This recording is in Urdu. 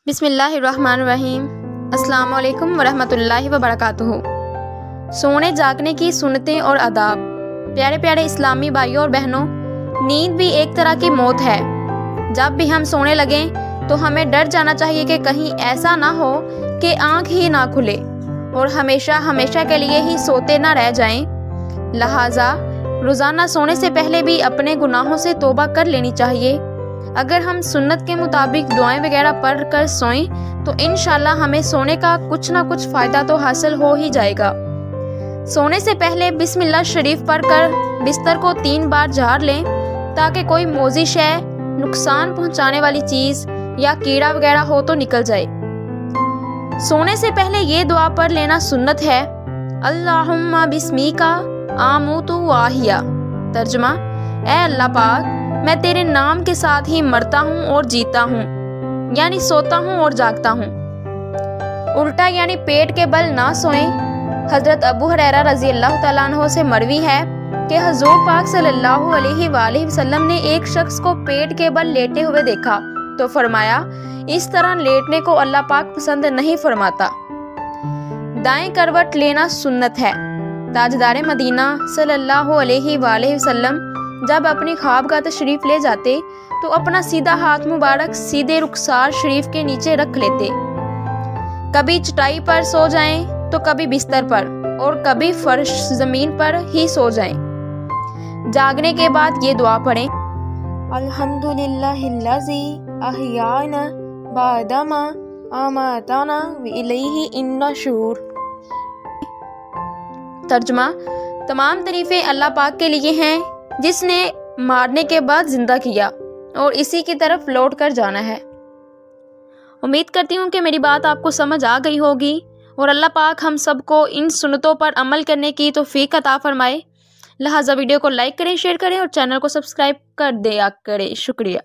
بسم اللہ الرحمن الرحیم۔ السلام علیکم ورحمۃ اللہ وبرکاتہ۔ سونے جاگنے کی سنتیں اور آداب۔ پیارے پیارے اسلامی بھائیوں اور بہنوں، نیند بھی ایک طرح کی موت ہے۔ جب بھی ہم سونے لگیں تو ہمیں ڈر جانا چاہیے کہ کہیں ایسا نہ ہو کہ آنکھ ہی نہ کھلے اور ہمیشہ کے لیے ہی سوتے نہ رہ جائیں۔ لہٰذا روزانہ سونے سے پہلے بھی اپنے گناہوں سے توبہ کر لینی چاہیے۔ اگر ہم سنت کے مطابق دعائیں وغیرہ پڑھ کر سوئیں تو انشاءاللہ ہمیں سونے کا کچھ نہ کچھ فائدہ تو حاصل ہو ہی جائے گا۔ سونے سے پہلے بسم اللہ شریف پڑھ کر بستر کو 3 بار جھاڑ لیں تاکہ کوئی موذی شے، نقصان پہنچانے والی چیز یا کیڑا وغیرہ ہو تو نکل جائے۔ سونے سے پہلے یہ دعا پڑھ لینا سنت ہے: اللہم بسمیکا آموت و احیا۔ ترجمہ: اے اللہ پاک، میں تیرے نام کے ساتھ ہی مرتا ہوں اور جیتا ہوں، یعنی سوتا ہوں اور جاگتا ہوں۔ الٹا یعنی پیٹ کے بل نہ سوئیں۔ حضرت ابو ہریرہ رضی اللہ تعالیٰ عنہ سے مروی ہے کہ حضور پاک صلی اللہ علیہ وآلہ وسلم نے ایک شخص کو پیٹ کے بل لیٹے ہوئے دیکھا تو فرمایا، اس طرح لیٹنے کو اللہ پاک پسند نہیں فرماتا۔ دائیں کروٹ لینا سنت ہے۔ تاجدار مدینہ صلی اللہ علیہ وآلہ وسلم جب اپنی خوابگاہ تشریف لے جاتے تو اپنا سیدھا ہاتھ مبارک سیدھے رخسار شریف کے نیچے رکھ لیتے۔ کبھی چٹائی پر سو جائیں تو کبھی بستر پر اور کبھی فرش زمین پر ہی سو جائیں۔ جاگنے کے بعد یہ دعا پڑھیں: الحمدللہ الذی احیانا بعدما اماتنا والیہ النشور۔ ترجمہ: تمام تعریفیں اللہ پاک کے لیے ہیں جس نے مارنے کے بعد زندہ کیا اور اسی کی طرف لوٹ کر جانا ہے۔ امید کرتی ہوں کہ میری بات آپ کو سمجھ آ گئی ہوگی اور اللہ پاک ہم سب کو ان سنتوں پر عمل کرنے کی توفیق عطا فرمائے۔ لہٰذا ویڈیو کو لائک کریں، شیئر کریں اور چینل کو سبسکرائب کر دیا کریں۔ شکریہ۔